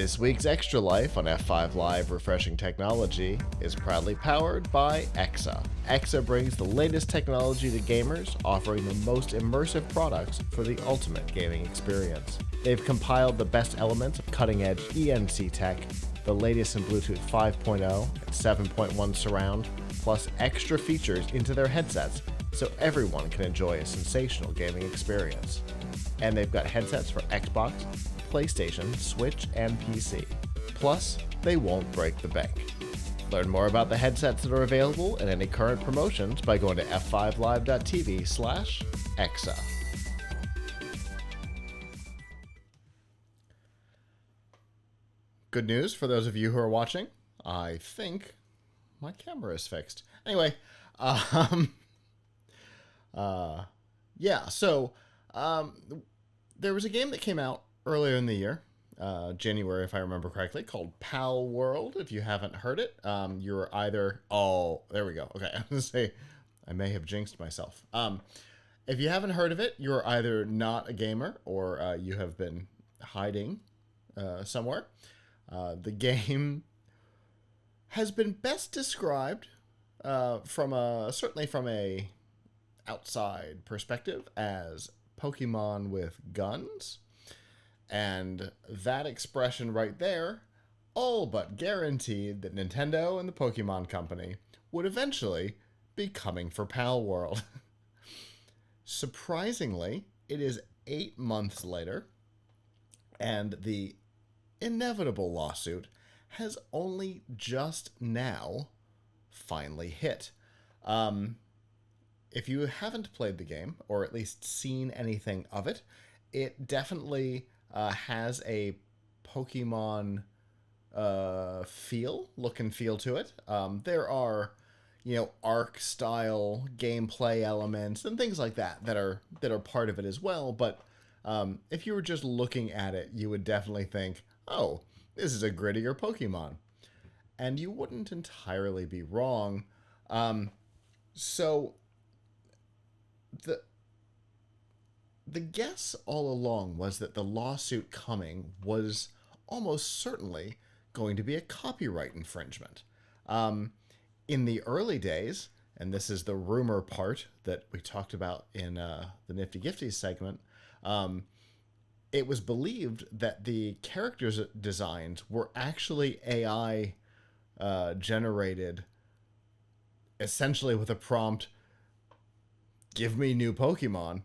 This week's Extra Life on F5 Live Refreshing Technology is proudly powered by EXA. EXA brings the latest technology to gamers, offering the most immersive products for the ultimate gaming experience. They've compiled the best elements of cutting-edge ENC tech, the latest in Bluetooth 5.0 and 7.1 surround, plus extra features into their headsets so everyone can enjoy a sensational gaming experience. And they've got headsets for Xbox, PlayStation, Switch, and PC. Plus, they won't break the bank. Learn more about the headsets that are available and any current promotions by going to f5live.tv/exa. Good news for those of you who are watching. I think my camera is fixed. Anyway, there was a game that came out earlier in the year, January, if I remember correctly, called Palworld. If you haven't heard it, you're either... Oh, there we go. Okay, I was going to say, I may have jinxed myself. If you haven't heard of it, you're either not a gamer or you have been hiding somewhere. The game has been best described certainly from a outside perspective as Pokemon with guns. And that expression right there all but guaranteed that Nintendo and the Pokémon Company would eventually be coming for Palworld. Surprisingly, it is 8 months later, and the inevitable lawsuit has only just now finally hit. If you haven't played the game, or at least seen anything of it, it definitely has a Pokemon look and feel to it. There are, Arc-style gameplay elements and things like that are part of it as well. But if you were just looking at it, you would definitely think, oh, this is a grittier Pokemon. And you wouldn't entirely be wrong. So the guess all along was that the lawsuit coming was almost certainly going to be a copyright infringement. In the early days, and this is the rumor part that we talked about in the Nifty Gifties segment, it was believed that the characters designs were actually AI generated, essentially with a prompt, "Give me new Pokemon,"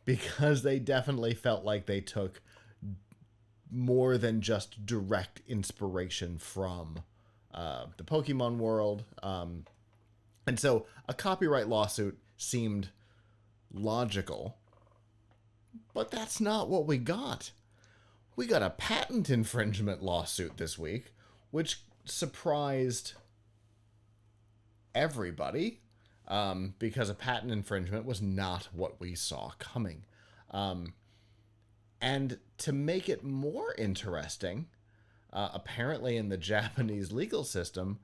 because they definitely felt like they took more than just direct inspiration from the Pokemon world. And so a copyright lawsuit seemed logical, but that's not what we got. We got a patent infringement lawsuit this week, which surprised everybody. Because a patent infringement was not what we saw coming. And to make it more interesting, apparently in the Japanese legal system,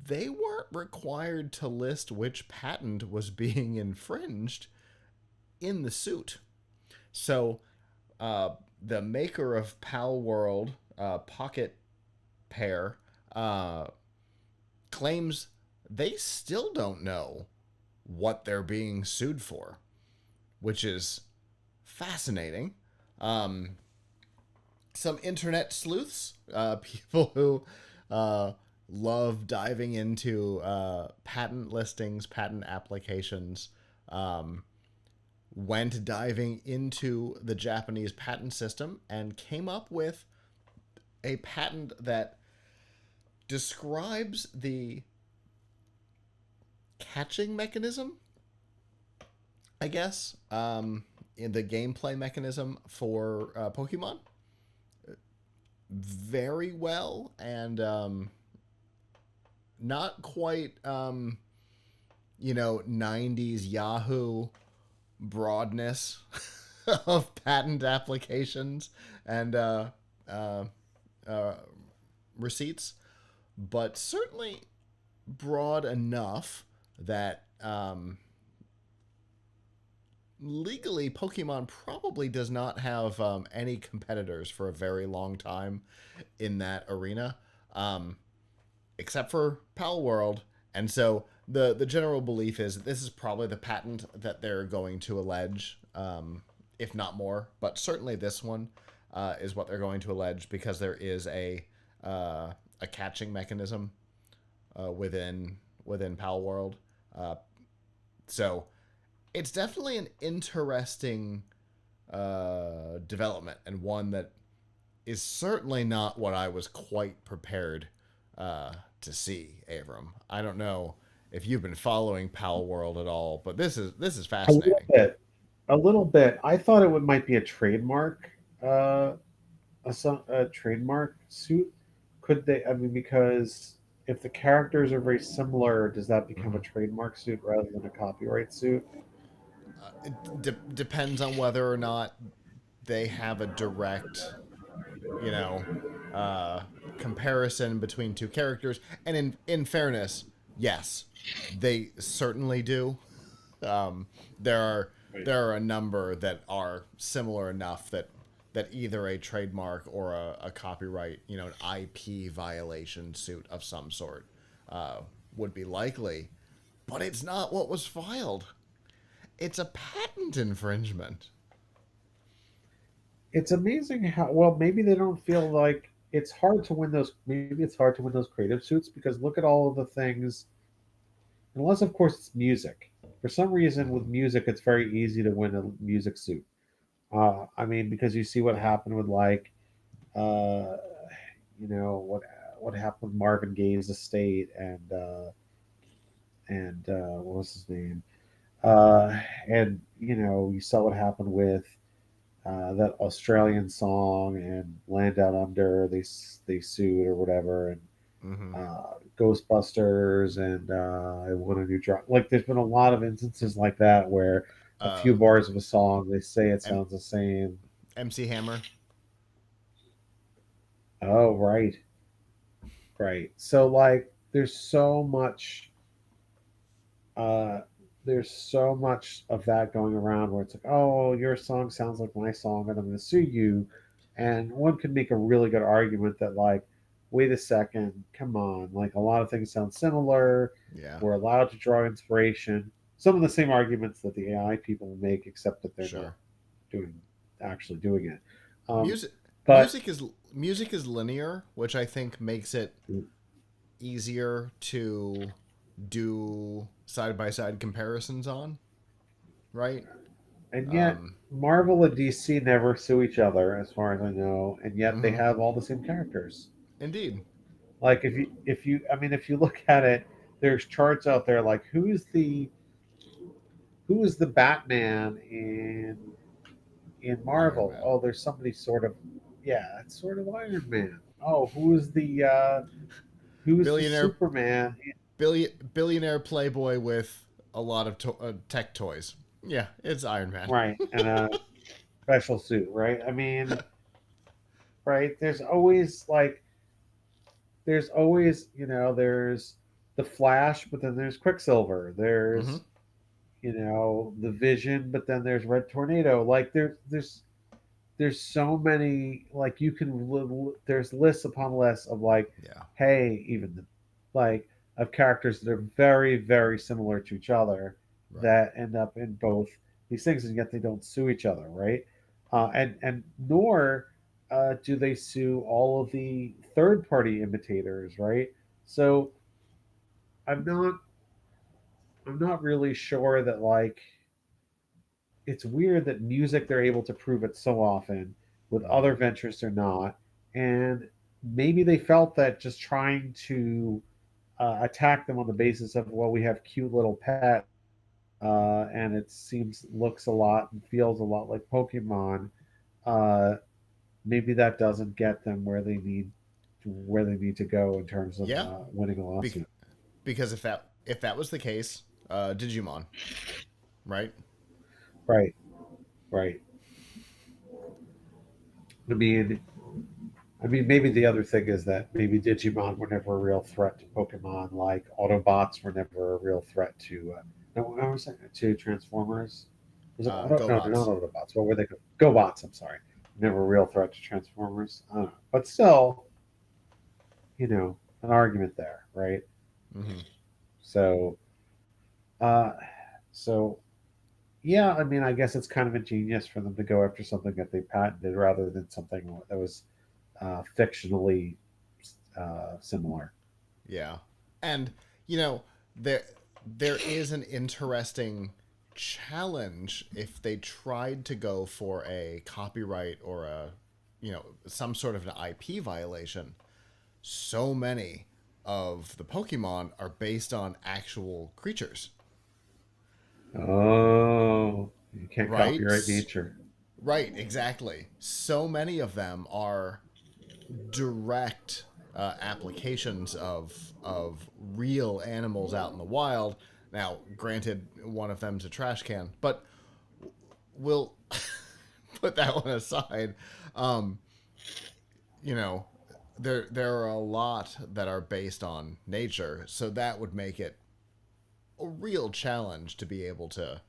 they weren't required to list which patent was being infringed in the suit. So the maker of Palworld, Pocket Pair, claims they still don't know what they're being sued for, which is fascinating. Some internet sleuths, people who love diving into patent listings, patent applications, went diving into the Japanese patent system and came up with a patent that describes the catching mechanism, I guess, in the gameplay mechanism for Pokemon very well, and not quite 90s Yahoo broadness of patent applications and receipts, but certainly broad enough that legally, Pokemon probably does not have any competitors for a very long time in that arena, um, except for Palworld. And so the general belief is that this is probably the patent that they're going to allege, if not more. But certainly this one is what they're going to allege because there is a catching mechanism within Palworld. Uh, so it's definitely an interesting development, and one that is certainly not what I was quite prepared to see, Avram. I don't know if you've been following Pal World at all, but this is A little fascinating. bit. A little bit. I thought it might be a trademark, a trademark suit. Could they? I mean, because if the characters are very similar, does that become a Mm-hmm. trademark suit rather than a copyright suit? It depends on whether or not they have a direct, you know, uh, comparison between two characters. And in fairness, yes, they certainly do. Um, there are Right. there are a number that are similar enough that either a trademark or a copyright, an IP violation suit of some sort, uh, would be likely. But it's not what was filed. It's a patent infringement. It's amazing how well maybe they don't feel like it's hard to win those. Maybe it's hard to win those creative suits because look at all of the things. Unless of course it's music. For some reason with Mm-hmm. music, it's very easy to win a music suit. I mean, because you see what Yeah. happened with like, uh, what happened with Marvin Gaye's estate and what was his name? And you saw what happened with that Australian song and Land Down Under. They sued or whatever, and Mm-hmm. Ghostbusters and I Want a New Drop. Like, there's been a lot of instances like that where a Uh, few bars of a song they say it M- sounds the same. MC Hammer. Oh, right, right. So like, uh, there's so much of that going around where it's like, oh, your song sounds like my song, and I'm going to sue you. And one could make a really good argument that, like, wait a second, come on, like a lot of things sound similar. Yeah. We're allowed to draw inspiration. Some of the same arguments that the AI people make, except that they're not Sure. doing actually doing it. Um, Music but music is linear, which I think makes it easier to do side by side comparisons on, right? and yet Um, Marvel and DC never sue each other, as far as I know, and yet they mm-hmm. have all the same characters. Indeed. Like I mean, if you look at it, there's charts out there like who is the Batman in Iron Marvel? Man. Oh, there's somebody sort of, yeah, it's sort of Iron Man. Oh, who's the Billionaire Superman? billionaire playboy with a lot of tech toys. Yeah, it's Iron Man. Right, and a special suit, right? I mean, right? There's always there's the Flash, but then there's Quicksilver. Mm-hmm. The Vision, but then there's Red Tornado. Like there's so many, like there's lists upon lists of like, Yeah. hey, even like of characters that are very very similar to each other Right. that end up in both these things, and yet they don't sue each other, right? And nor do they sue all of the third party imitators, right? So i'm not I'm not really sure that, like, it's weird that music they're able to prove it so often, with Mm-hmm. other ventures they're not. And maybe they felt that just trying to attack them on the basis of, well, we have cute little pets, and it seems looks a lot and feels a lot like Pokemon. uh, Maybe that doesn't get them where they need to go in terms of Yeah. winning a Bec- lawsuit. because if that was the case, Digimon, right? Right, right. I mean, maybe the other thing is that maybe Digimon were never a real threat to Pokemon, like Autobots were never a real threat to no, what was that? To Transformers. Was it Auto? No, they're not GoBots. Autobots. What were they? GoBots. I'm sorry. Never a real threat to Transformers. I don't know. But still, an argument there, right? Hmm. So, uh, so yeah, I mean, I guess it's kind of ingenious for them to go after something that they patented rather than something that was fictionally similar. Yeah. And, you know, there there is an interesting challenge if they tried to go for a copyright or some sort of an IP violation. So many of the Pokemon are based on actual creatures, Oh, you can't right? copyright nature. Right, exactly. So many of them are direct applications of real animals out in the wild. Now, granted, one of them's a trash can, but we'll put that one aside. Um, you know, there are a lot that are based on nature, so that would make it a real challenge to be able to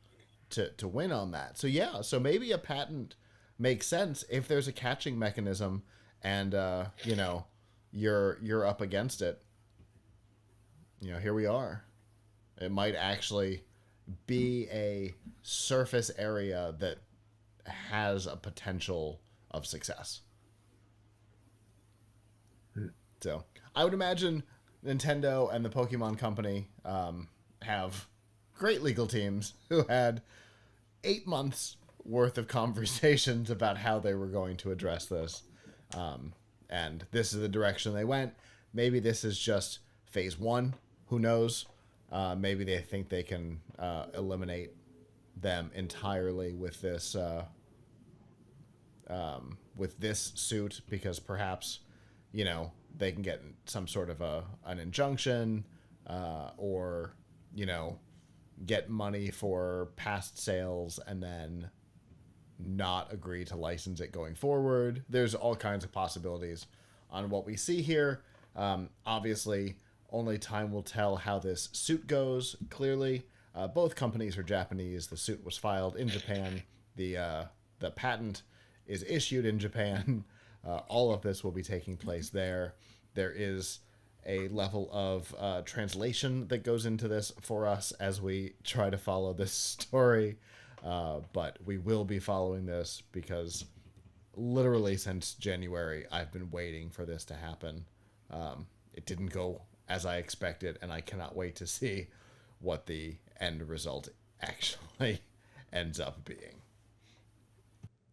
win on that. So yeah, so maybe a patent makes sense if there's a catching mechanism, and you're up against it. Here we are. It might actually be a surface area that has a potential of success. So I would imagine Nintendo and the Pokemon Company have great legal teams who had 8 months worth of conversations about how they were going to address this. And this is the direction they went. Maybe this is just phase one. Who knows? Maybe they think they can eliminate them entirely with this suit, because perhaps they can get some sort of an injunction, or you know get money for past sales and then not agree to license it going forward. There's all kinds of possibilities on what we see here. Obviously, only time will tell how this suit goes. Clearly, both companies are Japanese. The suit was filed in Japan. The patent is issued in Japan. All of this will be taking place there. There is a level of translation that goes into this for us as we try to follow this story. But we will be following this because literally since January, I've been waiting for this to happen. It didn't go as I expected, and I cannot wait to see what the end result actually ends up being.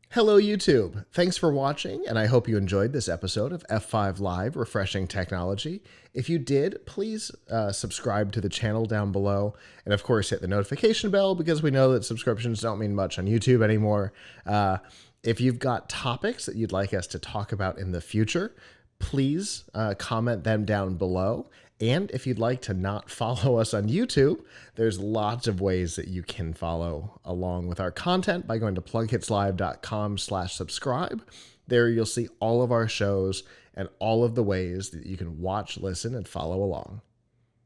Hello, YouTube. Thanks for watching, and I hope you enjoyed this episode of F5 Live Refreshing Technology. If you did, please subscribe to the channel down below, and of course, hit the notification bell because we know that subscriptions don't mean much on YouTube anymore. If you've got topics that you'd like us to talk about in the future, please comment them down below. And if you'd like to not follow us on YouTube, there's lots of ways that you can follow along with our content by going to plughitslive.com/subscribe. There you'll see all of our shows and all of the ways that you can watch, listen, and follow along.